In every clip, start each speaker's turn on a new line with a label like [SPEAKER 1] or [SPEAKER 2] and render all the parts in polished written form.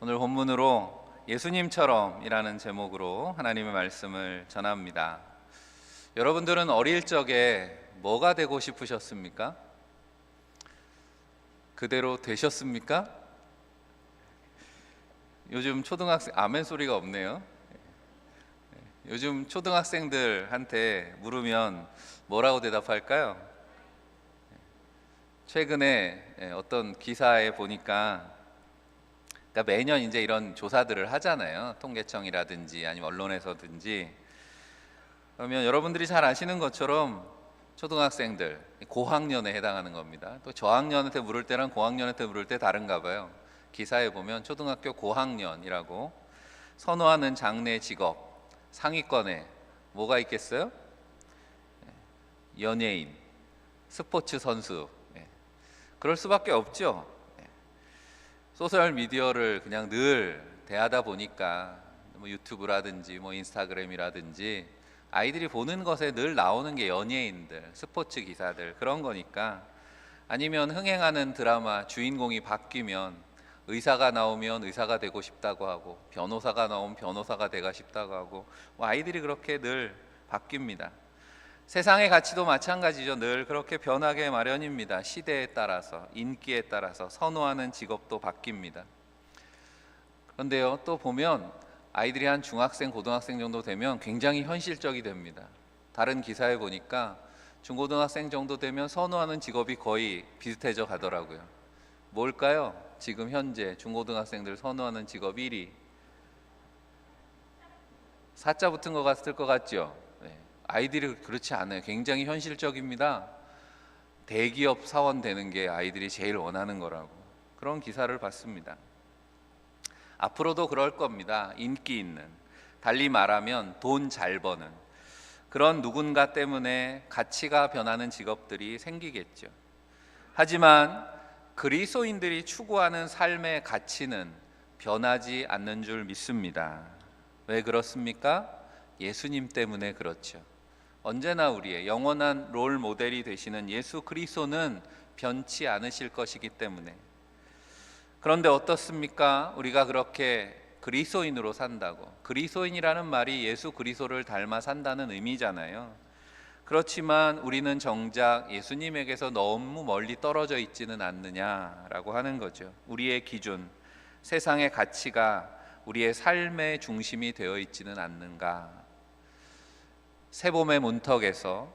[SPEAKER 1] 오늘 본문으로 예수님처럼이라는 제목으로 하나님의 말씀을 전합니다. 여러분들은 어릴 적에 뭐가 되고 싶으셨습니까? 그대로 되셨습니까? 요즘 초등학생 아멘 소리가 없네요. 요즘 초등학생들한테 물으면 뭐라고 대답할까요? 최근에 어떤 기사에 보니까 그러니까 매년 이제 이런 조사들을 하잖아요. 통계청이라든지 아니면 언론에서든지. 그러면 여러분들이 잘 아시는 것처럼 초등학생들 고학년에 해당하는 겁니다. 또 저학년한테 물을 때랑 고학년한테 물을 때 다른가 봐요. 기사에 보면 초등학교 고학년이라고 선호하는 장래 직업 상위권에 뭐가 있겠어요? 연예인, 스포츠 선수. 그럴 수밖에 없죠. 소셜 미디어를 그냥 늘 대하다 보니까 뭐 유튜브라든지 뭐 인스타그램이라든지 아이들이 보는 것에 늘 나오는 게 연예인들, 스포츠 기사들 그런 거니까, 아니면 흥행하는 드라마 주인공이 바뀌면 의사가 나오면 의사가 되고 싶다고 하고, 변호사가 나오면 변호사가 되고 싶다고 하고, 뭐 아이들이 그렇게 늘 바뀝니다. 세상의 가치도 마찬가지죠. 늘 그렇게 변하게 마련입니다. 시대에 따라서, 인기에 따라서 선호하는 직업도 바뀝니다. 그런데요, 또 보면 아이들이 한 중학생, 고등학생 정도 되면 굉장히 현실적이 됩니다. 다른 기사에 보니까 중고등학생 정도 되면 선호하는 직업이 거의 비슷해져 가더라고요. 뭘까요? 지금 현재 중고등학생들 선호하는 직업 1위. 사자 붙은 것 같을 것 같죠? 아이들이 그렇지 않아요. 굉장히 현실적입니다. 대기업 사원 되는 게 아이들이 제일 원하는 거라고, 그런 기사를 봤습니다. 앞으로도 그럴 겁니다. 인기 있는, 달리 말하면 돈 잘 버는 그런 누군가 때문에 가치가 변하는 직업들이 생기겠죠. 하지만 그리스도인들이 추구하는 삶의 가치는 변하지 않는 줄 믿습니다. 왜 그렇습니까? 예수님 때문에 그렇죠. 언제나 우리의 영원한 롤 모델이 되시는 예수 그리스도는 변치 않으실 것이기 때문에. 그런데 어떻습니까? 우리가 그렇게 그리스도인으로 산다고, 그리스도인이라는 말이 예수 그리스도를 닮아 산다는 의미잖아요. 그렇지만 우리는 정작 예수님에게서 너무 멀리 떨어져 있지는 않느냐라고 하는 거죠. 우리의 기준, 세상의 가치가 우리의 삶의 중심이 되어 있지는 않는가. 새봄의 문턱에서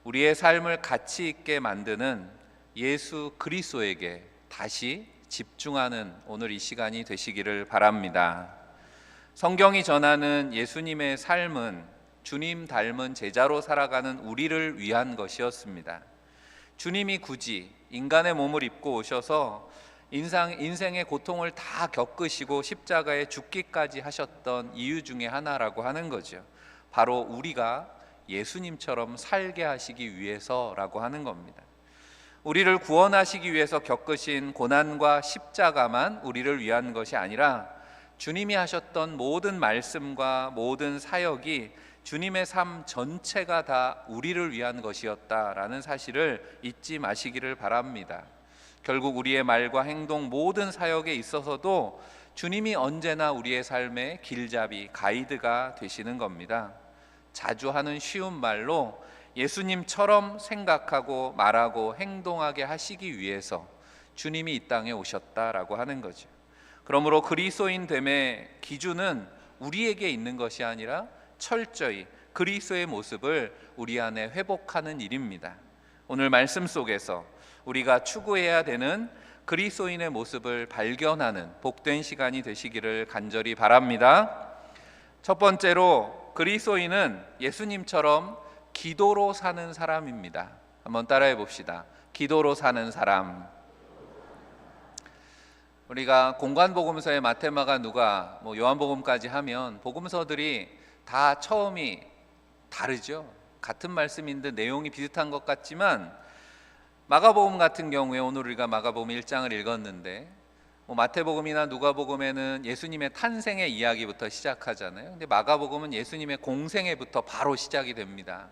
[SPEAKER 1] 우리의 삶을 가치 있게 만드는 예수 그리스도에게 다시 집중하는 오늘 이 시간이 되시기를 바랍니다. 성경이 전하는 예수님의 삶은 주님 닮은 제자로 살아가는 우리를 위한 것이었습니다. 주님이 굳이 인간의 몸을 입고 오셔서 인생의 고통을 다 겪으시고 십자가에 죽기까지 하셨던 이유 중에 하나라고 하는 거죠. 바로 우리가 예수님처럼 살게 하시기 위해서라고 하는 겁니다. 우리를 구원하시기 위해서 겪으신 고난과 십자가만 우리를 위한 것이 아니라 주님이 하셨던 모든 말씀과 모든 사역이 주님의 삶 전체가 다 우리를 위한 것이었다라는 사실을 잊지 마시기를 바랍니다. 결국 우리의 말과 행동 모든 사역에 있어서도 주님이 언제나 우리의 삶의 길잡이, 가이드가 되시는 겁니다. 자주 하는 쉬운 말로 예수님처럼 생각하고 말하고 행동하게 하시기 위해서 주님이 이 땅에 오셨다라고 하는 거죠. 그러므로 그리스도인 됨의 기준은 우리에게 있는 것이 아니라 철저히 그리스도의 모습을 우리 안에 회복하는 일입니다. 오늘 말씀 속에서 우리가 추구해야 되는 그리스도인의 모습을 발견하는 복된 시간이 되시기를 간절히 바랍니다. 첫 번째로, 그리스도인은 예수님처럼 기도로 사는 사람입니다. 한번 따라해 봅시다. 기도로 사는 사람. 우리가 공관복음서의 마태, 마가, 누가, 요한복음까지 하면 복음서들이 다 처음이 다르죠. 같은 말씀인데 내용이 비슷한 것 같지만, 마가복음 같은 경우에 오늘 우리가 마가복음 1장을 읽었는데 마태복음이나 누가복음에는 예수님의 탄생의 이야기부터 시작하잖아요. 근데 마가복음은 예수님의 공생애부터 바로 시작이 됩니다.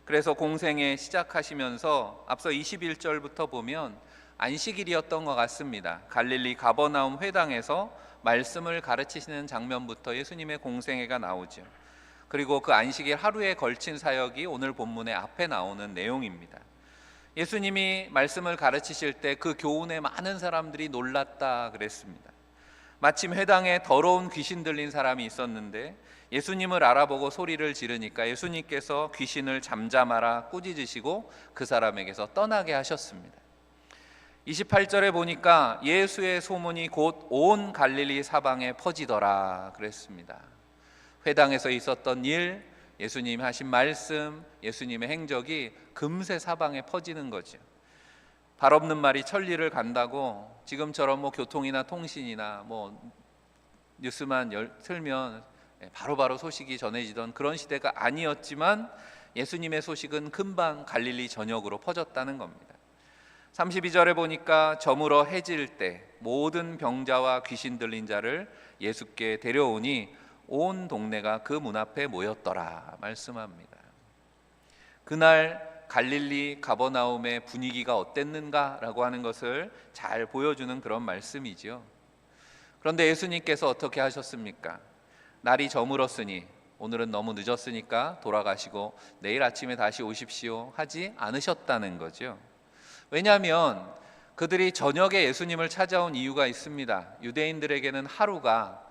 [SPEAKER 1] 그래서 공생애 시작하시면서 앞서 21절부터 보면 안식일이었던 것 같습니다. 갈릴리 가버나움 회당에서 말씀을 가르치시는 장면부터 예수님의 공생애가 나오죠. 그리고 그 안식일 하루에 걸친 사역이 오늘 본문의 앞에 나오는 내용입니다. 예수님이 말씀을 가르치실 때 그 교훈에 많은 사람들이 놀랐다 그랬습니다. 마침 회당에 더러운 귀신 들린 사람이 있었는데 예수님을 알아보고 소리를 지르니까 예수님께서 귀신을 잠잠하라 꾸짖으시고 그 사람에게서 떠나게 하셨습니다. 28절에 보니까 예수의 소문이 곧 온 갈릴리 사방에 퍼지더라 그랬습니다. 회당에서 있었던 일, 예수님 하신 말씀, 예수님의 행적이 금세 사방에 퍼지는 거죠. 발 없는 말이 천리를 간다고 지금처럼 교통이나 통신이나 뉴스만 틀면 바로바로 소식이 전해지던 그런 시대가 아니었지만 예수님의 소식은 금방 갈릴리 전역으로 퍼졌다는 겁니다. 32절에 보니까 저물어 해질 때 모든 병자와 귀신 들린 자를 예수께 데려오니 온 동네가 그 문 앞에 모였더라 말씀합니다. 그날 갈릴리 가버나움의 분위기가 어땠는가라고 하는 것을 잘 보여주는 그런 말씀이죠. 그런데 예수님께서 어떻게 하셨습니까? 날이 저물었으니 오늘은 너무 늦었으니까 돌아가시고 내일 아침에 다시 오십시오 하지 않으셨다는 거죠. 왜냐하면 그들이 저녁에 예수님을 찾아온 이유가 있습니다. 유대인들에게는 하루가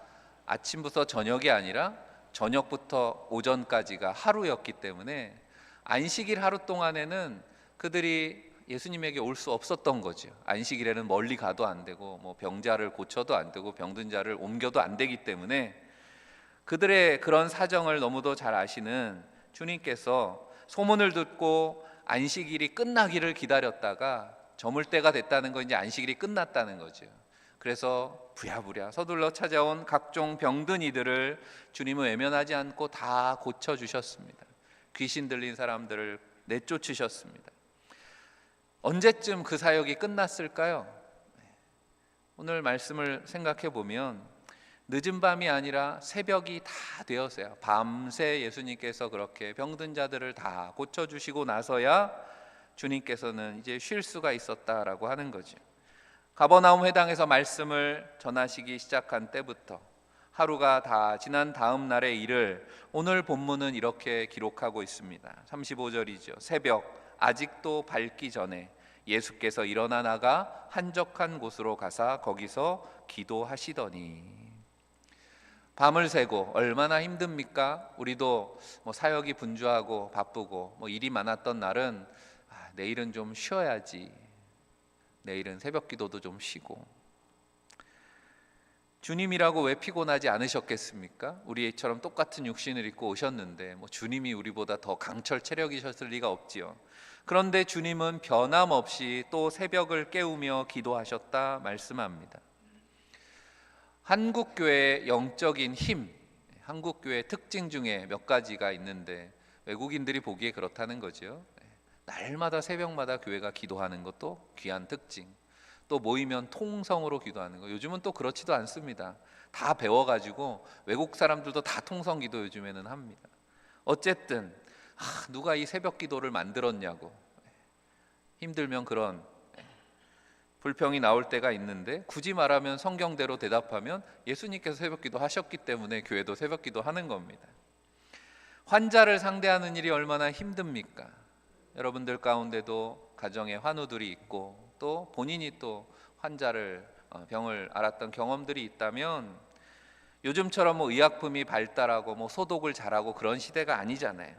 [SPEAKER 1] 아침부터 저녁이 아니라 저녁부터 오전까지가 하루였기 때문에 안식일 하루 동안에는 그들이 예수님에게 올 수 없었던 거죠. 안식일에는 멀리 가도 안 되고 병자를 고쳐도 안 되고 병든 자를 옮겨도 안 되기 때문에 그들의 그런 사정을 너무도 잘 아시는 주님께서 소문을 듣고 안식일이 끝나기를 기다렸다가 저물 때가 됐다는 건 이제 안식일이 끝났다는 거죠. 그래서 부랴부랴 서둘러 찾아온 각종 병든 이들을 주님은 외면하지 않고 다 고쳐주셨습니다. 귀신 들린 사람들을 내쫓으셨습니다. 언제쯤 그 사역이 끝났을까요? 오늘 말씀을 생각해 보면 늦은 밤이 아니라 새벽이 다 되었어요. 밤새 예수님께서 그렇게 병든 자들을 다 고쳐주시고 나서야 주님께서는 이제 쉴 수가 있었다라고 하는 거죠. 가버나움 회당에서 말씀을 전하시기 시작한 때부터 하루가 다 지난 다음 날의 일을 오늘 본문은 이렇게 기록하고 있습니다. 35절이죠. 새벽 아직도 밝기 전에 예수께서 일어나 나가 한적한 곳으로 가사 거기서 기도하시더니. 밤을 새고 얼마나 힘듭니까? 우리도 사역이 분주하고 바쁘고 일이 많았던 날은 내일은 좀 쉬어야지, 내일은 새벽 기도도 좀 쉬고. 주님이라고 왜 피곤하지 않으셨겠습니까? 우리처럼 똑같은 육신을 입고 오셨는데 주님이 우리보다 더 강철 체력이셨을 리가 없지요. 그런데 주님은 변함없이 또 새벽을 깨우며 기도하셨다 말씀합니다. 한국교회의 영적인 힘, 한국교회의 특징 중에 몇 가지가 있는데 외국인들이 보기에 그렇다는 거죠. 날마다 새벽마다 교회가 기도하는 것도 귀한 특징. 또 모이면 통성으로 기도하는 거. 요즘은 또 그렇지도 않습니다. 다 배워가지고 외국 사람들도 다 통성 기도 요즘에는 합니다. 어쨌든 누가 이 새벽 기도를 만들었냐고 힘들면 그런 불평이 나올 때가 있는데, 굳이 말하면 성경대로 대답하면 예수님께서 새벽 기도 하셨기 때문에 교회도 새벽 기도 하는 겁니다. 환자를 상대하는 일이 얼마나 힘듭니까? 여러분들 가운데도 가정에 환우들이 있고 또 본인이 또 환자를 병을 앓았던 경험들이 있다면 요즘처럼 의약품이 발달하고 소독을 잘하고 그런 시대가 아니잖아요.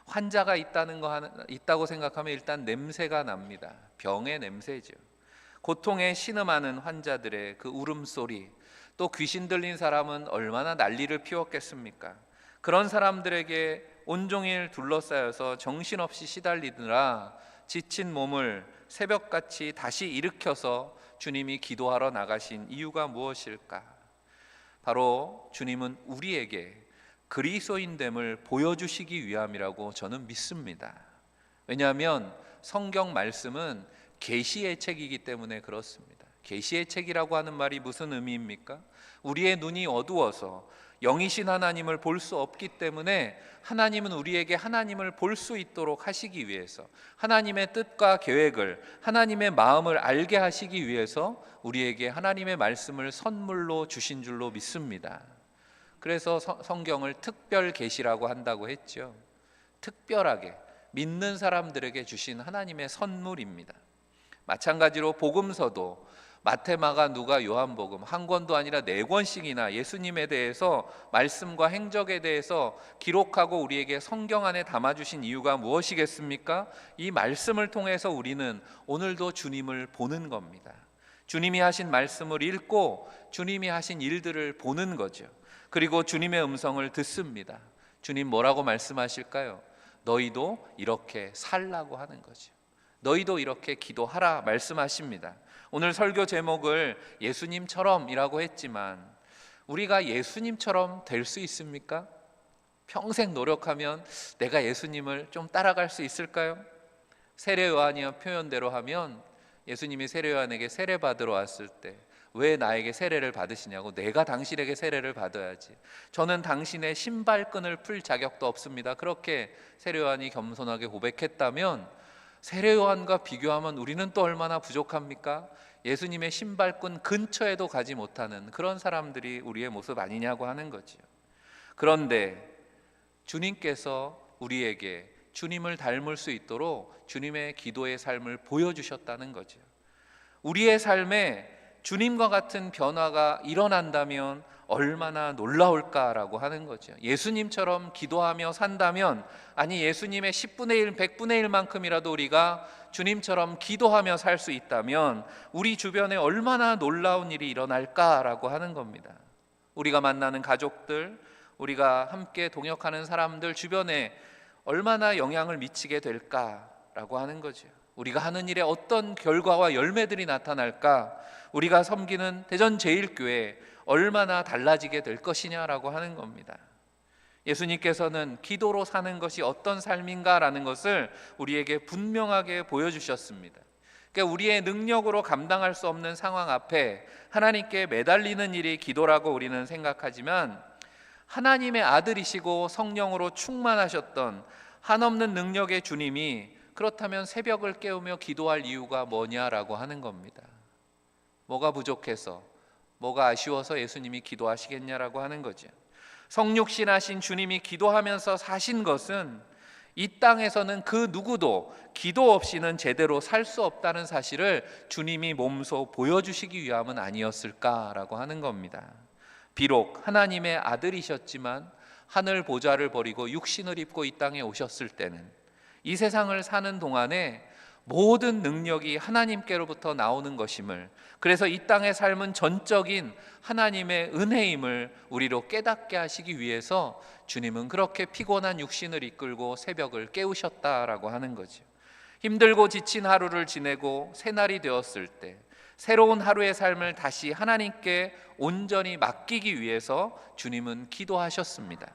[SPEAKER 1] 환자가 있다고 생각하면 일단 냄새가 납니다. 병의 냄새죠. 고통에 신음하는 환자들의 그 울음소리, 또 귀신 들린 사람은 얼마나 난리를 피웠겠습니까? 그런 사람들에게 온종일 둘러싸여서 정신없이 시달리느라 지친 몸을 새벽같이 다시 일으켜서 주님이 기도하러 나가신 이유가 무엇일까? 바로 주님은 우리에게 그리스도인됨을 보여주시기 위함이라고 저는 믿습니다. 왜냐하면 성경 말씀은 계시의 책이기 때문에 그렇습니다. 계시의 책이라고 하는 말이 무슨 의미입니까? 우리의 눈이 어두워서 영이신 하나님을 볼 수 없기 때문에 하나님은 우리에게 하나님을 볼 수 있도록 하시기 위해서, 하나님의 뜻과 계획을, 하나님의 마음을 알게 하시기 위해서 우리에게 하나님의 말씀을 선물로 주신 줄로 믿습니다. 그래서 성경을 특별 계시라고 한다고 했죠. 특별하게 믿는 사람들에게 주신 하나님의 선물입니다. 마찬가지로 복음서도 마태, 마가, 누가, 요한복음 한 권도 아니라 4권씩이나 예수님에 대해서, 말씀과 행적에 대해서 기록하고 우리에게 성경 안에 담아주신 이유가 무엇이겠습니까? 이 말씀을 통해서 우리는 오늘도 주님을 보는 겁니다. 주님이 하신 말씀을 읽고 주님이 하신 일들을 보는 거죠. 그리고 주님의 음성을 듣습니다. 주님 뭐라고 말씀하실까요? 너희도 이렇게 살라고 하는 거죠. 너희도 이렇게 기도하라 말씀하십니다. 오늘 설교 제목을 예수님처럼이라고 했지만 우리가 예수님처럼 될 수 있습니까? 평생 노력하면 내가 예수님을 좀 따라갈 수 있을까요? 세례 요한이의 표현대로 하면 예수님이 세례 요한에게 세례 받으러 왔을 때 왜 나에게 세례를 받으시냐고, 내가 당신에게 세례를 받아야지, 저는 당신의 신발끈을 풀 자격도 없습니다, 그렇게 세례 요한이 겸손하게 고백했다면, 세례 요한과 비교하면 우리는 또 얼마나 부족합니까? 예수님의 신발끈 근처에도 가지 못하는 그런 사람들이 우리의 모습 아니냐고 하는 거지요. 그런데 주님께서 우리에게 주님을 닮을 수 있도록 주님의 기도의 삶을 보여주셨다는 거죠. 우리의 삶에 주님과 같은 변화가 일어난다면 얼마나 놀라울까라고 하는 거죠. 예수님처럼 기도하며 산다면, 아니 예수님의 10분의 1, 100분의 1만큼이라도 우리가 주님처럼 기도하며 살 수 있다면 우리 주변에 얼마나 놀라운 일이 일어날까라고 하는 겁니다. 우리가 만나는 가족들, 우리가 함께 동역하는 사람들 주변에 얼마나 영향을 미치게 될까라고 하는 거죠. 우리가 하는 일에 어떤 결과와 열매들이 나타날까? 우리가 섬기는 대전제일교회 얼마나 달라지게 될 것이냐라고 하는 겁니다. 예수님께서는 기도로 사는 것이 어떤 삶인가라는 것을 우리에게 분명하게 보여주셨습니다. 그러니까 우리의 능력으로 감당할 수 없는 상황 앞에 하나님께 매달리는 일이 기도라고 우리는 생각하지만, 하나님의 아들이시고 성령으로 충만하셨던 한없는 능력의 주님이 그렇다면 새벽을 깨우며 기도할 이유가 뭐냐라고 하는 겁니다. 뭐가 부족해서, 뭐가 아쉬워서 예수님이 기도하시겠냐라고 하는 거죠. 성육신하신 주님이 기도하면서 사신 것은 이 땅에서는 그 누구도 기도 없이는 제대로 살 수 없다는 사실을 주님이 몸소 보여주시기 위함은 아니었을까라고 하는 겁니다. 비록 하나님의 아들이셨지만 하늘 보좌를 버리고 육신을 입고 이 땅에 오셨을 때는, 이 세상을 사는 동안에 모든 능력이 하나님께로부터 나오는 것임을, 그래서 이 땅의 삶은 전적인 하나님의 은혜임을 우리로 깨닫게 하시기 위해서 주님은 그렇게 피곤한 육신을 이끌고 새벽을 깨우셨다라고 하는 거죠. 힘들고 지친 하루를 지내고 새날이 되었을 때 새로운 하루의 삶을 다시 하나님께 온전히 맡기기 위해서 주님은 기도하셨습니다.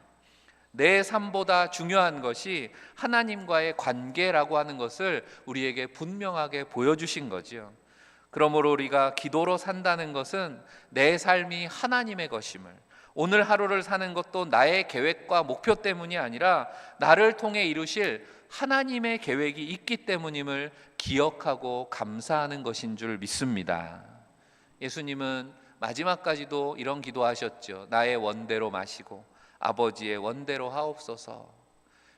[SPEAKER 1] 내 삶보다 중요한 것이 하나님과의 관계라고 하는 것을 우리에게 분명하게 보여주신 거지요. 그러므로 우리가 기도로 산다는 것은 내 삶이 하나님의 것임을, 오늘 하루를 사는 것도 나의 계획과 목표 때문이 아니라 나를 통해 이루실 하나님의 계획이 있기 때문임을 기억하고 감사하는 것인 줄 믿습니다. 예수님은 마지막까지도 이런 기도하셨죠. 나의 원대로 마시고 아버지의 원대로 하옵소서.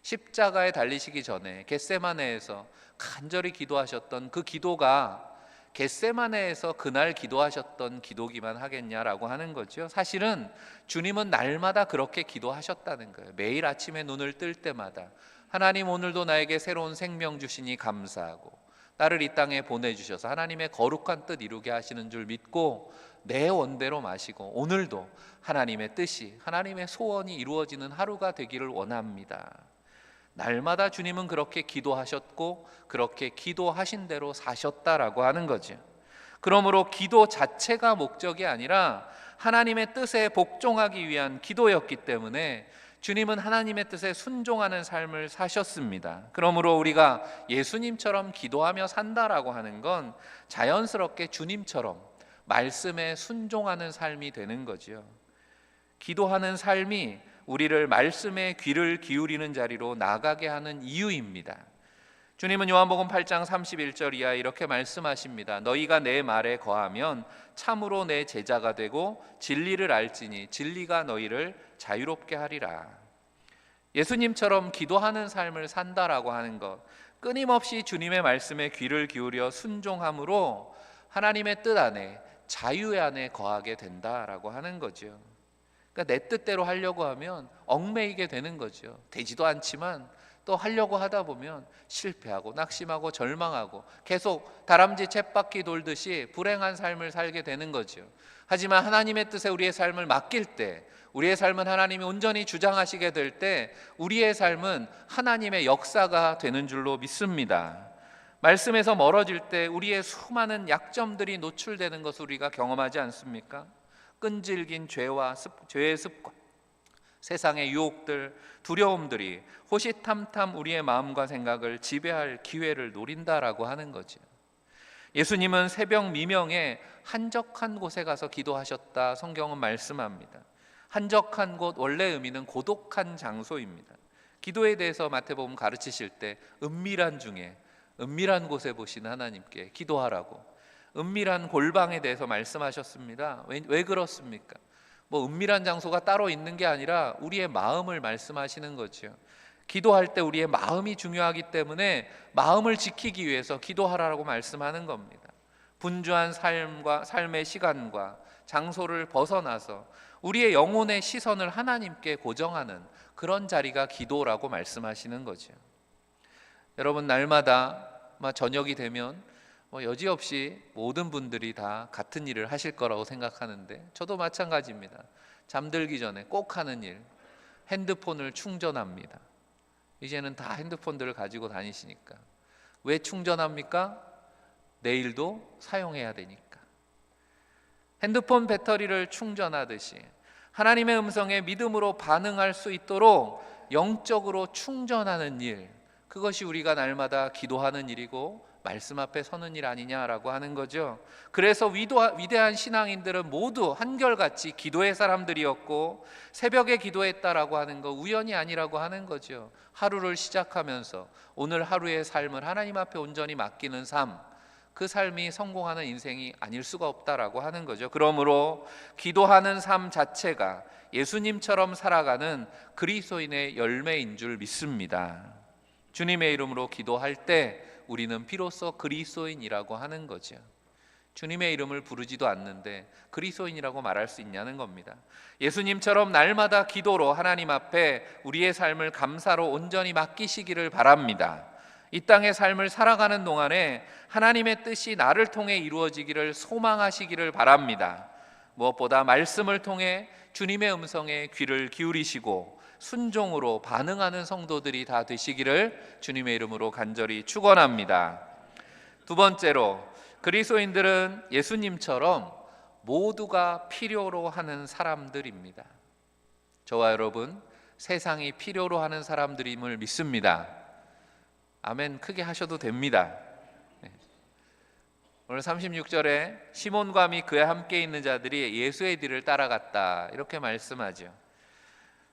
[SPEAKER 1] 십자가에 달리시기 전에 겟세마네에서 간절히 기도하셨던 그 기도가 겟세마네에서 그날 기도하셨던 기도기만 하겠냐라고 하는 거죠. 사실은 주님은 날마다 그렇게 기도하셨다는 거예요. 매일 아침에 눈을 뜰 때마다 하나님, 오늘도 나에게 새로운 생명 주시니 감사하고 나를 이 땅에 보내주셔서 하나님의 거룩한 뜻 이루게 하시는 줄 믿고 내 원대로 마시고 오늘도 하나님의 뜻이, 하나님의 소원이 이루어지는 하루가 되기를 원합니다. 날마다 주님은 그렇게 기도하셨고 그렇게 기도하신 대로 사셨다라고 하는 거죠. 그러므로 기도 자체가 목적이 아니라 하나님의 뜻에 복종하기 위한 기도였기 때문에 주님은 하나님의 뜻에 순종하는 삶을 사셨습니다. 그러므로 우리가 예수님처럼 기도하며 산다라고 하는 건 자연스럽게 주님처럼 말씀에 순종하는 삶이 되는 거지요. 기도하는 삶이 우리를 말씀에 귀를 기울이는 자리로 나가게 하는 이유입니다. 주님은 요한복음 8장 31절 이하 이렇게 말씀하십니다. 너희가 내 말에 거하면 참으로 내 제자가 되고 진리를 알지니 진리가 너희를 자유롭게 하리라. 예수님처럼 기도하는 삶을 산다라고 하는 것, 끊임없이 주님의 말씀에 귀를 기울여 순종함으로 하나님의 뜻 안에, 자유 안에 거하게 된다라고 하는 거죠. 그러니까 내 뜻대로 하려고 하면 얽매이게 되는 거죠. 되지도 않지만 또 하려고 하다 보면 실패하고 낙심하고 절망하고 계속 다람쥐 쳇바퀴 돌듯이 불행한 삶을 살게 되는 거죠. 하지만 하나님의 뜻에 우리의 삶을 맡길 때, 우리의 삶은 하나님이 온전히 주장하시게 될 때 우리의 삶은 하나님의 역사가 되는 줄로 믿습니다. 말씀에서 멀어질 때 우리의 수많은 약점들이 노출되는 것을 우리가 경험하지 않습니까? 끈질긴 죄의 습관, 세상의 유혹들, 두려움들이 호시탐탐 우리의 마음과 생각을 지배할 기회를 노린다라고 하는 거죠. 예수님은 새벽 미명에 한적한 곳에 가서 기도하셨다 성경은 말씀합니다. 한적한 곳, 원래 의미는 고독한 장소입니다. 기도에 대해서 마태복음 가르치실 때 은밀한 중에 은밀한 곳에 보시는 하나님께 기도하라고, 은밀한 골방에 대해서 말씀하셨습니다. 왜 그렇습니까? 뭐 은밀한 장소가 따로 있는 게 아니라 우리의 마음을 말씀하시는 거죠. 기도할 때 우리의 마음이 중요하기 때문에 마음을 지키기 위해서 기도하라고 말씀하는 겁니다. 분주한 삶의 시간과 장소를 벗어나서 우리의 영혼의 시선을 하나님께 고정하는 그런 자리가 기도라고 말씀하시는 거죠. 여러분, 날마다 저녁이 되면 여지없이 모든 분들이 다 같은 일을 하실 거라고 생각하는데 저도 마찬가지입니다. 잠들기 전에 꼭 하는 일, 핸드폰을 충전합니다. 이제는 다 핸드폰들을 가지고 다니시니까. 왜 충전합니까? 내일도 사용해야 되니까. 핸드폰 배터리를 충전하듯이 하나님의 음성에 믿음으로 반응할 수 있도록 영적으로 충전하는 일, 그것이 우리가 날마다 기도하는 일이고 말씀 앞에 서는 일 아니냐라고 하는 거죠. 그래서 위대한 신앙인들은 모두 한결같이 기도의 사람들이었고 새벽에 기도했다라고 하는 거 우연이 아니라고 하는 거죠. 하루를 시작하면서 오늘 하루의 삶을 하나님 앞에 온전히 맡기는 삶, 그 삶이 성공하는 인생이 아닐 수가 없다라고 하는 거죠. 그러므로 기도하는 삶 자체가 예수님처럼 살아가는 그리스도인의 열매인 줄 믿습니다. 주님의 이름으로 기도할 때 우리는 비로소 그리스도인이라고 하는 거죠. 주님의 이름을 부르지도 않는데 그리스도인이라고 말할 수 있냐는 겁니다. 예수님처럼 날마다 기도로 하나님 앞에 우리의 삶을 감사로 온전히 맡기시기를 바랍니다. 이 땅의 삶을 살아가는 동안에 하나님의 뜻이 나를 통해 이루어지기를 소망하시기를 바랍니다. 무엇보다 말씀을 통해 주님의 음성에 귀를 기울이시고 순종으로 반응하는 성도들이 다 되시기를 주님의 이름으로 간절히 축원합니다. 두 번째로, 그리스도인들은 예수님처럼 모두가 필요로 하는 사람들입니다. 저와 여러분, 세상이 필요로 하는 사람들임을 믿습니다. 아멘 크게 하셔도 됩니다. 오늘 36절에 시몬과 및 그와 함께 있는 자들이 예수의 뒤를 따라갔다 이렇게 말씀하죠.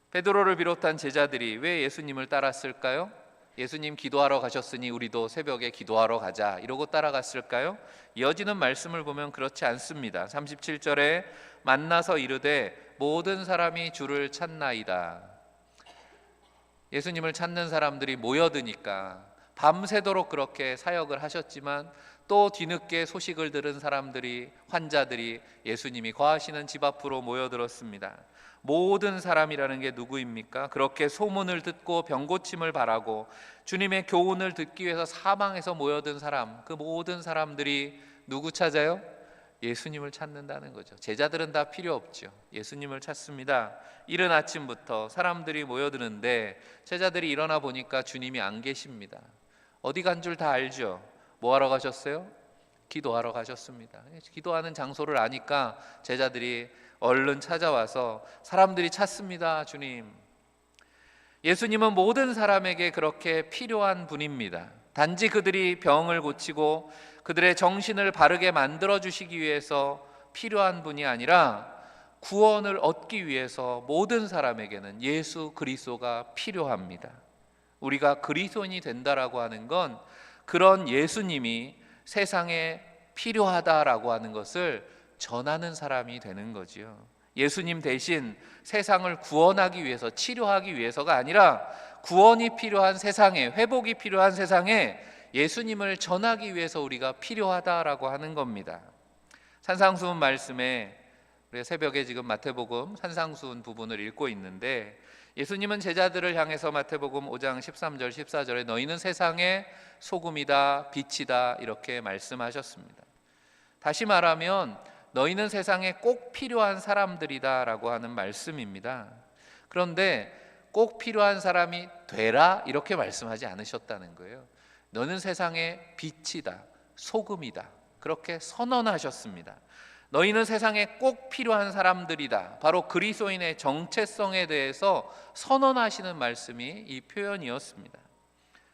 [SPEAKER 1] 베드로를 비롯한 제자들이 왜 예수님을 따랐을까요? 예수님 기도하러 가셨으니 우리도 새벽에 기도하러 가자 이러고 따라갔을까요? 이어지는 말씀을 보면 그렇지 않습니다. 37절에 만나서 이르되 모든 사람이 주를 찾나이다. 예수님을 찾는 사람들이 모여드니까 밤새도록 그렇게 사역을 하셨지만 또 뒤늦게 소식을 들은 사람들이, 환자들이 예수님이 거하시는 집 앞으로 모여들었습니다. 모든 사람이라는 게 누구입니까? 그렇게 소문을 듣고 병고침을 바라고 주님의 교훈을 듣기 위해서 사방에서 모여든 사람, 그 모든 사람들이 누구 찾아요? 예수님을 찾는다는 거죠. 제자들은 다 필요 없죠. 예수님을 찾습니다. 이른 아침부터 사람들이 모여드는데 제자들이 일어나 보니까 주님이 안 계십니다. 어디 간 줄 다 알죠? 뭐 하러 가셨어요? 기도하러 가셨습니다. 기도하는 장소를 아니까 제자들이 얼른 찾아와서 사람들이 찾습니다. 주님. 예수님은 모든 사람에게 그렇게 필요한 분입니다. 단지 그들이 병을 고치고 그들의 정신을 바르게 만들어 주시기 위해서 필요한 분이 아니라 구원을 얻기 위해서 모든 사람에게는 예수 그리스도가 필요합니다. 우리가 그리스도인이 된다라고 하는 건 그런 예수님이 세상에 필요하다라고 하는 것을 전하는 사람이 되는 거지요. 예수님 대신 세상을 구원하기 위해서, 치료하기 위해서가 아니라 구원이 필요한 세상에, 회복이 필요한 세상에 예수님을 전하기 위해서 우리가 필요하다라고 하는 겁니다. 산상수훈 말씀에, 우리가 새벽에 지금 마태복음 산상수훈 부분을 읽고 있는데, 예수님은 제자들을 향해서 마태복음 5장 13절 14절에 너희는 세상의 소금이다 빛이다 이렇게 말씀하셨습니다. 다시 말하면 너희는 세상에 꼭 필요한 사람들이다 라고 하는 말씀입니다. 그런데 꼭 필요한 사람이 되라 이렇게 말씀하지 않으셨다는 거예요. 너는 세상의 빛이다, 소금이다, 그렇게 선언하셨습니다. 너희는 세상에 꼭 필요한 사람들이다, 바로 그리스도인의 정체성에 대해서 선언하시는 말씀이 이 표현이었습니다.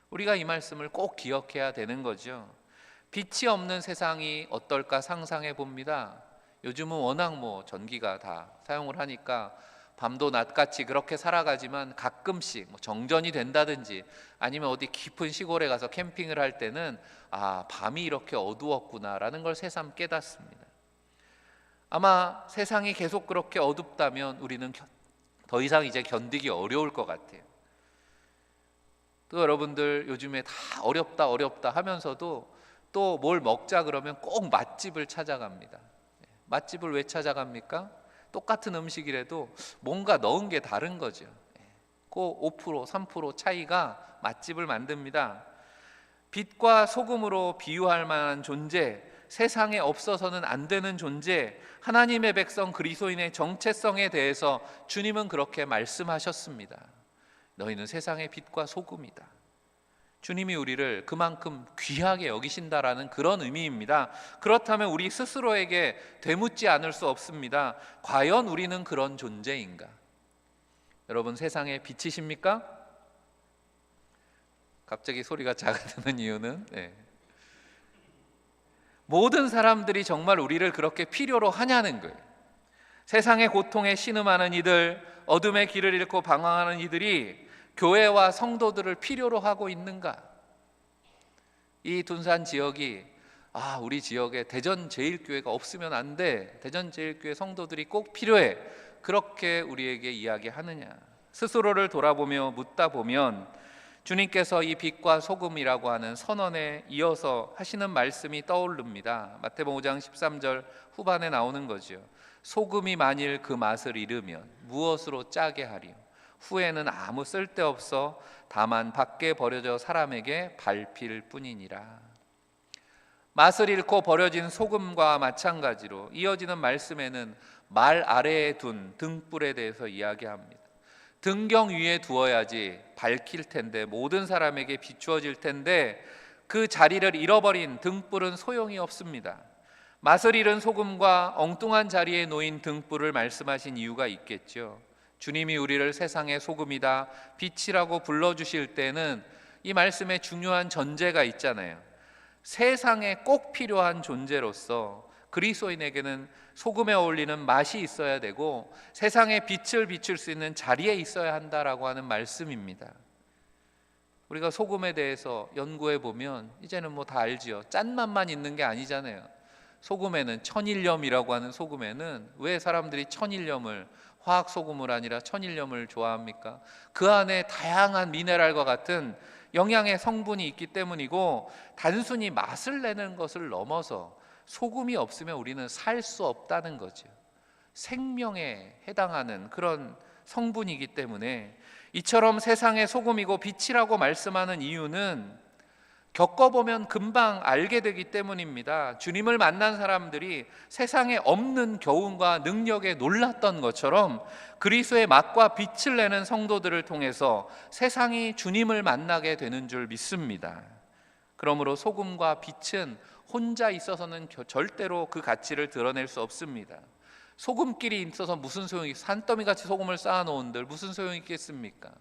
[SPEAKER 1] 우리가 이 말씀을 꼭 기억해야 되는 거죠. 빛이 없는 세상이 어떨까 상상해 봅니다. 요즘은 워낙 전기가 다 사용을 하니까 밤도 낮같이 그렇게 살아가지만 가끔씩 정전이 된다든지 아니면 어디 깊은 시골에 가서 캠핑을 할 때는 밤이 이렇게 어두웠구나라는 걸 새삼 깨닫습니다. 아마 세상이 계속 그렇게 어둡다면 우리는 더 이상 이제 견디기 어려울 것 같아요. 또 여러분들 요즘에 다 어렵다 하면서도 또 뭘 먹자 그러면 꼭 맛집을 찾아갑니다. 맛집을 왜 찾아갑니까? 똑같은 음식이라도 뭔가 넣은 게 다른 거죠. 그 5%, 3% 차이가 맛집을 만듭니다. 빛과 소금으로 비유할 만한 존재, 세상에 없어서는 안 되는 존재, 하나님의 백성 그리스도인의 정체성에 대해서 주님은 그렇게 말씀하셨습니다. 너희는 세상의 빛과 소금이다. 주님이 우리를 그만큼 귀하게 여기신다라는 그런 의미입니다. 그렇다면 우리 스스로에게 되묻지 않을 수 없습니다. 과연 우리는 그런 존재인가? 여러분, 세상의 빛이십니까? 갑자기 소리가 작아지는 이유는 모든 사람들이 정말 우리를 그렇게 필요로 하냐는 거예요. 세상의 고통에 신음하는 이들, 어둠의 길을 잃고 방황하는 이들이 교회와 성도들을 필요로 하고 있는가? 이 둔산 지역이 우리 지역에 대전제일교회가 없으면 안 돼, 대전제일교회 성도들이 꼭 필요해, 그렇게 우리에게 이야기하느냐? 스스로를 돌아보며 묻다 보면 주님께서 이 빛과 소금이라고 하는 선언에 이어서 하시는 말씀이 떠오릅니다. 마태복음 5장 13절 후반에 나오는 거죠. 소금이 만일 그 맛을 잃으면 무엇으로 짜게 하리요? 후에는 아무 쓸데없어 다만 밖에 버려져 사람에게 밟힐 뿐이니라. 맛을 잃고 버려진 소금과 마찬가지로 이어지는 말씀에는 말 아래에 둔 등불에 대해서 이야기합니다. 등경 위에 두어야지 밝힐 텐데, 모든 사람에게 비추어질 텐데 그 자리를 잃어버린 등불은 소용이 없습니다. 맛을 잃은 소금과 엉뚱한 자리에 놓인 등불을 말씀하신 이유가 있겠죠. 주님이 우리를 세상의 소금이다, 빛이라고 불러주실 때는 이 말씀에 중요한 전제가 있잖아요. 세상에 꼭 필요한 존재로서 그리스도인에게는 소금에 어울리는 맛이 있어야 되고 세상에 빛을 비출 수 있는 자리에 있어야 한다라고 하는 말씀입니다. 우리가 소금에 대해서 연구해 보면 이제는 다 알지요. 짠맛만 있는 게 아니잖아요. 소금에는 천일염이라고 하는 소금에는 왜 사람들이 천일염을, 화학 소금을 아니라 천일염을 좋아합니까? 그 안에 다양한 미네랄과 같은 영양의 성분이 있기 때문이고, 단순히 맛을 내는 것을 넘어서 소금이 없으면 우리는 살 수 없다는 거죠. 생명에 해당하는 그런 성분이기 때문에 이처럼 세상의 소금이고 빛이라고 말씀하는 이유는 겪어보면 금방 알게 되기 때문입니다. 주님을 만난 사람들이 세상에 없는 교훈과 능력에 놀랐던 것처럼 그리스도의 맛과 빛을 내는 성도들을 통해서 세상이 주님을 만나게 되는 줄 믿습니다. 그러므로 소금과 빛은 혼자 있어서는 절대로 그 가치를 드러낼 수 없습니다. 소금끼리 있어서 무슨 소용이, 산더미같이 소금을 쌓아놓은들 무슨 소용이 있겠습니까?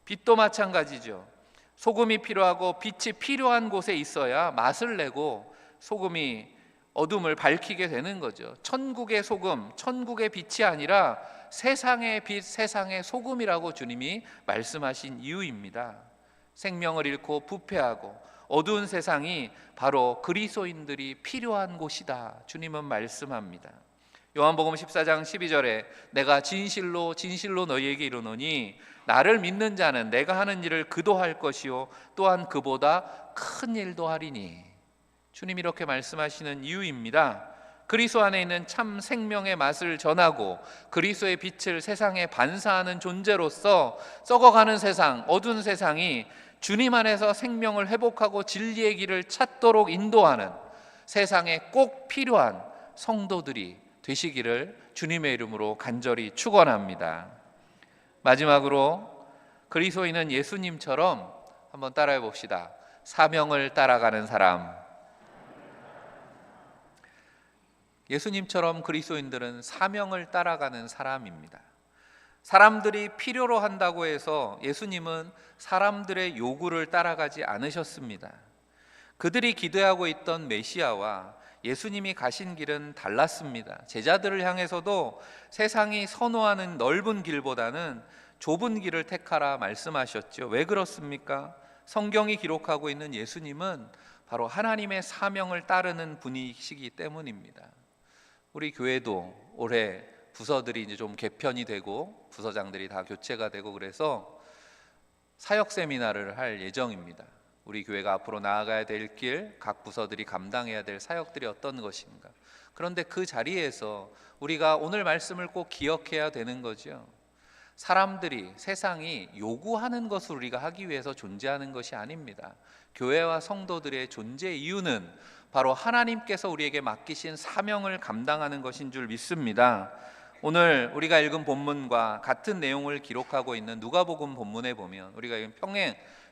[SPEAKER 1] 빛도 마찬가지죠. 소금이 필요하고 빛이 필요한 곳에 있어야 맛을 내고 소금이 어둠을 밝히게 되는 거죠. 천국의 소금, 천국의 빛이 아니라 세상의 빛, 세상의 소금이라고 주님이 말씀하신 이유입니다. 생명을 잃고 부패하고 어두운 세상이 바로 그리스도인들이 필요한 곳이다, 주님은 말씀합니다. 요한복음 14장 12절에 내가 진실로 진실로 너희에게 이르노니 나를 믿는 자는 내가 하는 일을 그도 할 것이요 또한 그보다 큰 일도 하리니, 주님이 이렇게 말씀하시는 이유입니다. 그리스도 안에 있는 참 생명의 맛을 전하고 그리스도의 빛을 세상에 반사하는 존재로서 썩어가는 세상, 어두운 세상이 주님 안에서 생명을 회복하고 진리의 길을 찾도록 인도하는 세상에 꼭 필요한 성도들이 되시기를 주님의 이름으로 간절히 축원합니다. 마지막으로 그리스도인은 예수님처럼 한번 따라해 봅시다. 사명을 따라가는 사람. 예수님처럼 그리스도인들은 사명을 따라가는 사람입니다. 사람들이 필요로 한다고 해서 예수님은 사람들의 요구를 따라가지 않으셨습니다. 그들이 기대하고 있던 메시아와 예수님이 가신 길은 달랐습니다. 제자들을 향해서도 세상이 선호하는 넓은 길보다는 좁은 길을 택하라 말씀하셨죠. 왜 그렇습니까? 성경이 기록하고 있는 예수님은 바로 하나님의 사명을 따르는 분이시기 때문입니다. 우리 교회도 올해 부서들이 이제 좀 개편이 되고 부서장들이 다 교체가 되고 그래서 사역 세미나를 할 예정입니다. 우리 교회가 앞으로 나아가야 될 길, 각 부서들이 감당해야 될 사역들이 어떤 것인가. 그런데 그 자리에서 우리가 오늘 말씀을 꼭 기억해야 되는 거죠. 사람들이, 세상이 요구하는 것을 우리가 하기 위해서 존재하는 것이 아닙니다. 교회와 성도들의 존재 이유는 바로 하나님께서 우리에게 맡기신 사명을 감당하는 것인 줄 믿습니다. 오늘 우리가 읽은 본문과 같은 내용을 기록하고 있는 누가복음 본문에 보면, 우리가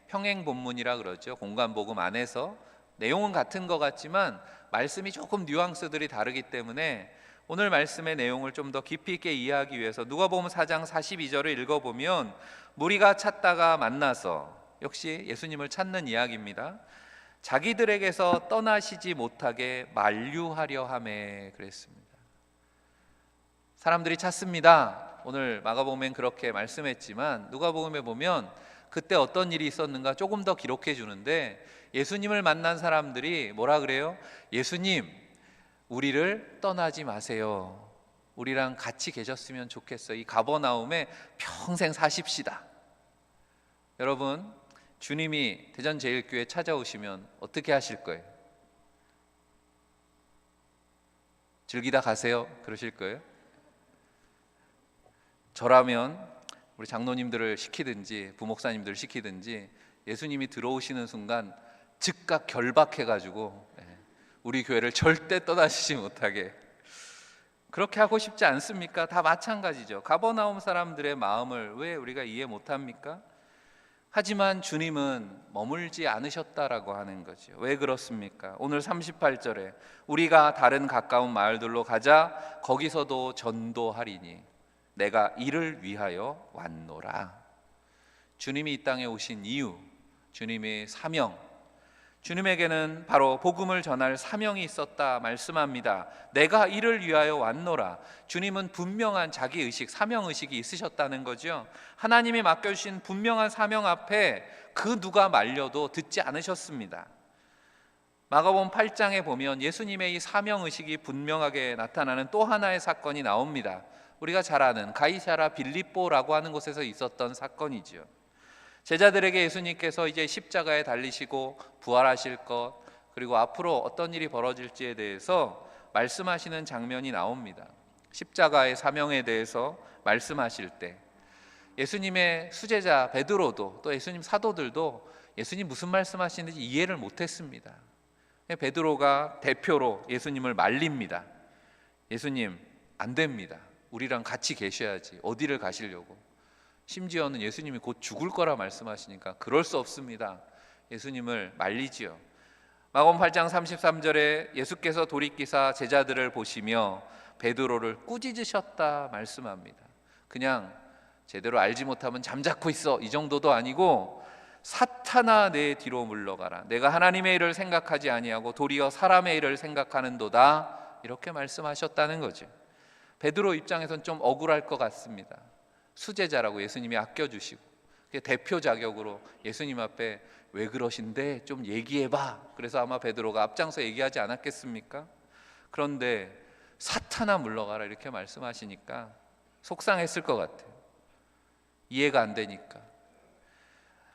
[SPEAKER 1] 평행 본문이라 그러죠. 공간복음 안에서 내용은 같은 것 같지만 말씀이 조금 뉘앙스들이 다르기 때문에 오늘 말씀의 내용을 좀 더 깊이 있게 이해하기 위해서 누가복음 4장 42절을 읽어보면, 무리가 찾다가 만나서, 역시 예수님을 찾는 이야기입니다. 자기들에게서 떠나시지 못하게 만류하려 하매 그랬습니다. 사람들이 찾습니다. 오늘 마가복음엔 그렇게 말씀했지만 누가복음에 보면 그때 어떤 일이 있었는가 조금 더 기록해 주는데, 예수님을 만난 사람들이 뭐라 그래요? 예수님, 우리를 떠나지 마세요. 우리랑 같이 계셨으면 좋겠어요. 이 가버나움에 평생 사십시다. 여러분, 주님이 대전제일교회 찾아오시면 어떻게 하실 거예요? 즐기다 가세요? 그러실 거예요? 저라면 우리 장로님들을 시키든지 부목사님들을 시키든지 예수님이 들어오시는 순간 즉각 결박해가지고 우리 교회를 절대 떠나시지 못하게, 그렇게 하고 싶지 않습니까? 다 마찬가지죠. 가버나움 사람들의 마음을 왜 우리가 이해 못합니까? 하지만 주님은 머물지 않으셨다라고 하는 거죠. 왜 그렇습니까? 오늘 38절에 우리가 다른 가까운 마을들로 가자 거기서도 전도하리니 내가 이를 위하여 왔노라. 주님이 이 땅에 오신 이유, 주님의 사명, 주님에게는 바로 복음을 전할 사명이 있었다 말씀합니다. 내가 이를 위하여 왔노라. 주님은 분명한 자기의식, 사명의식이 있으셨다는 거죠. 하나님이 맡겨주신 분명한 사명 앞에 그 누가 말려도 듣지 않으셨습니다. 마가복음 8장에 보면 예수님의 이 사명의식이 분명하게 나타나는 또 하나의 사건이 나옵니다. 우리가 잘 아는 가이사랴 빌립보라고 하는 곳에서 있었던 사건이죠. 제자들에게 예수님께서 이제 십자가에 달리시고 부활하실 것, 그리고 앞으로 어떤 일이 벌어질지에 대해서 말씀하시는 장면이 나옵니다. 십자가의 사명에 대해서 말씀하실 때 예수님의 수제자 베드로도, 또 예수님 사도들도 예수님 무슨 말씀하시는지 이해를 못했습니다. 베드로가 대표로 예수님을 말립니다. 예수님, 안 됩니다. 우리랑 같이 계셔야지. 어디를 가시려고? 심지어는 예수님이 곧 죽을 거라 말씀하시니까 그럴 수 없습니다. 예수님을 말리지요. 마가복음 8장 33절에 예수께서 돌이키사 제자들을 보시며 베드로를 꾸짖으셨다 말씀합니다. 그냥 제대로 알지 못하면 잠자코 있어, 이 정도도 아니고 사탄아 내 뒤로 물러가라. 내가 하나님의 일을 생각하지 아니하고 도리어 사람의 일을 생각하는도다. 이렇게 말씀하셨다는 거죠. 베드로 입장에선 좀 억울할 것 같습니다. 수제자라고 예수님이 아껴주시고 대표 자격으로 예수님 앞에 왜 그러신데 좀 얘기해봐. 그래서 아마 베드로가 앞장서 얘기하지 않았겠습니까? 그런데 사탄아 물러가라 이렇게 말씀하시니까 속상했을 것 같아요. 이해가 안 되니까.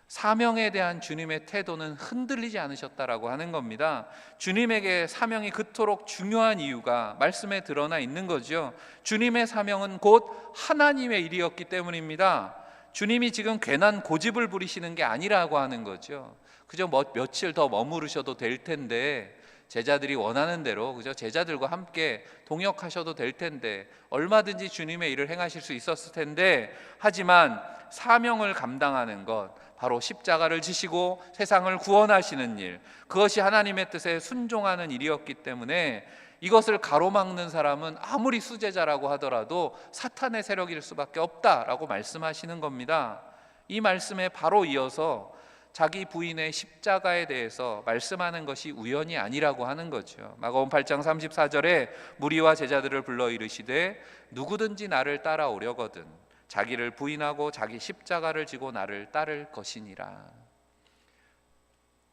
[SPEAKER 1] 사명에 대한 주님의 태도는 흔들리지 않으셨다라고 하는 겁니다. 주님에게 사명이 그토록 중요한 이유가 말씀에 드러나 있는 거죠. 주님의 사명은 곧 하나님의 일이었기 때문입니다. 주님이 지금 괜한 고집을 부리시는 게 아니라고 하는 거죠. 그저 며칠 더 머무르셔도 될 텐데, 제자들이 원하는 대로 그저 제자들과 함께 동역하셔도 될 텐데, 얼마든지 주님의 일을 행하실 수 있었을 텐데, 하지만 사명을 감당하는 것, 바로 십자가를 지시고 세상을 구원하시는 일, 그것이 하나님의 뜻에 순종하는 일이었기 때문에 이것을 가로막는 사람은 아무리 수제자라고 하더라도 사탄의 세력일 수밖에 없다라고 말씀하시는 겁니다. 이 말씀에 바로 이어서 자기 부인의 십자가에 대해서 말씀하는 것이 우연이 아니라고 하는 거죠. 마가복음 8장 34절에 무리와 제자들을 불러 이르시되 누구든지 나를 따라오려거든 자기를 부인하고 자기 십자가를 지고 나를 따를 것이니라.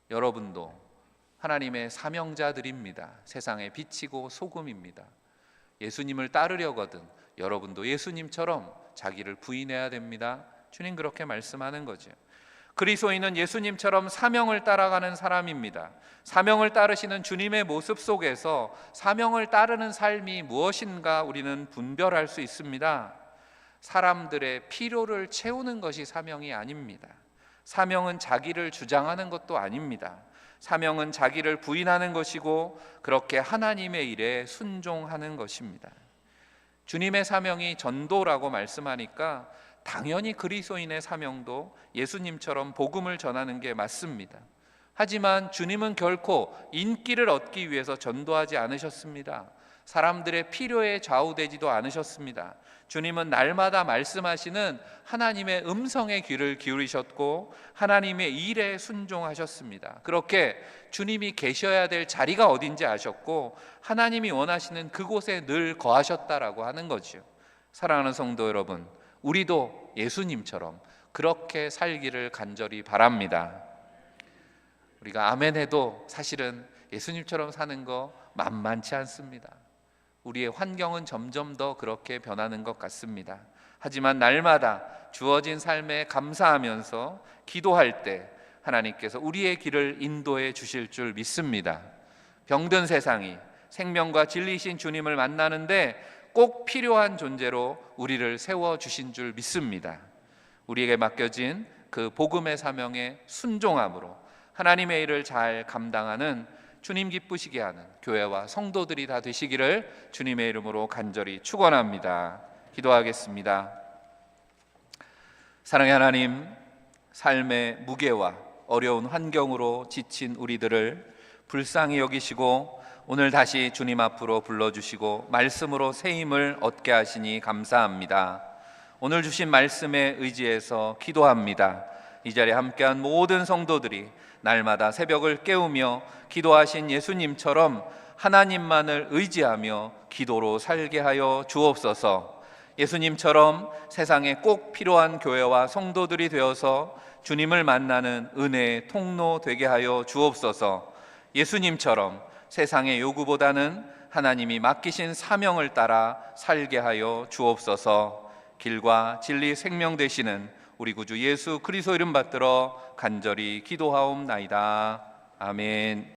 [SPEAKER 1] 여러분도 하나님의 사명자들입니다. 세상의 빛이고 소금입니다. 예수님을 따르려거든 여러분도 예수님처럼 자기를 부인해야 됩니다. 주님 그렇게 말씀하는 거죠. 그리스도인은 예수님처럼 사명을 따라가는 사람입니다. 사명을 따르시는 주님의 모습 속에서 사명을 따르는 삶이 무엇인가 우리는 분별할 수 있습니다. 사람들의 필요를 채우는 것이 사명이 아닙니다. 사명은 자기를 주장하는 것도 아닙니다. 사명은 자기를 부인하는 것이고 그렇게 하나님의 일에 순종하는 것입니다. 주님의 사명이 전도라고 말씀하니까 당연히 그리스도인의 사명도 예수님처럼 복음을 전하는 게 맞습니다. 하지만 주님은 결코 인기를 얻기 위해서 전도하지 않으셨습니다. 사람들의 필요에 좌우되지도 않으셨습니다. 주님은 날마다 말씀하시는 하나님의 음성에 귀를 기울이셨고 하나님의 일에 순종하셨습니다. 그렇게 주님이 계셔야 될 자리가 어딘지 아셨고 하나님이 원하시는 그곳에 늘 거하셨다라고 하는 거죠. 사랑하는 성도 여러분, 우리도 예수님처럼 그렇게 살기를 간절히 바랍니다. 우리가 아멘 해도 사실은 예수님처럼 사는 거 만만치 않습니다. 우리의 환경은 점점 더 그렇게 변하는 것 같습니다. 하지만 날마다 주어진 삶에 감사하면서 기도할 때 하나님께서 우리의 길을 인도해 주실 줄 믿습니다. 병든 세상이 생명과 진리이신 주님을 만나는데 꼭 필요한 존재로 우리를 세워주신 줄 믿습니다. 우리에게 맡겨진 그 복음의 사명에 순종함으로 하나님의 일을 잘 감당하는 주님 기쁘시게 하는 교회와 성도들이 다 되시기를 주님의 이름으로 간절히 축원합니다. 기도하겠습니다. 사랑의 하나님, 삶의 무게와 어려운 환경으로 지친 우리들을 불쌍히 여기시고 오늘 다시 주님 앞으로 불러주시고 말씀으로 새 힘을 얻게 하시니 감사합니다. 오늘 주신 말씀에 의지해서 기도합니다. 이 자리에 함께한 모든 성도들이 날마다 새벽을 깨우며 기도하신 예수님처럼 하나님만을 의지하며 기도로 살게 하여 주옵소서. 예수님처럼 세상에 꼭 필요한 교회와 성도들이 되어서 주님을 만나는 은혜의 통로 되게 하여 주옵소서. 예수님처럼 세상의 요구보다는 하나님이 맡기신 사명을 따라 살게 하여 주옵소서. 길과 진리 생명 되시는 우리 구주 예수 그리스도 이름 받들어 간절히 기도하옵나이다. 아멘.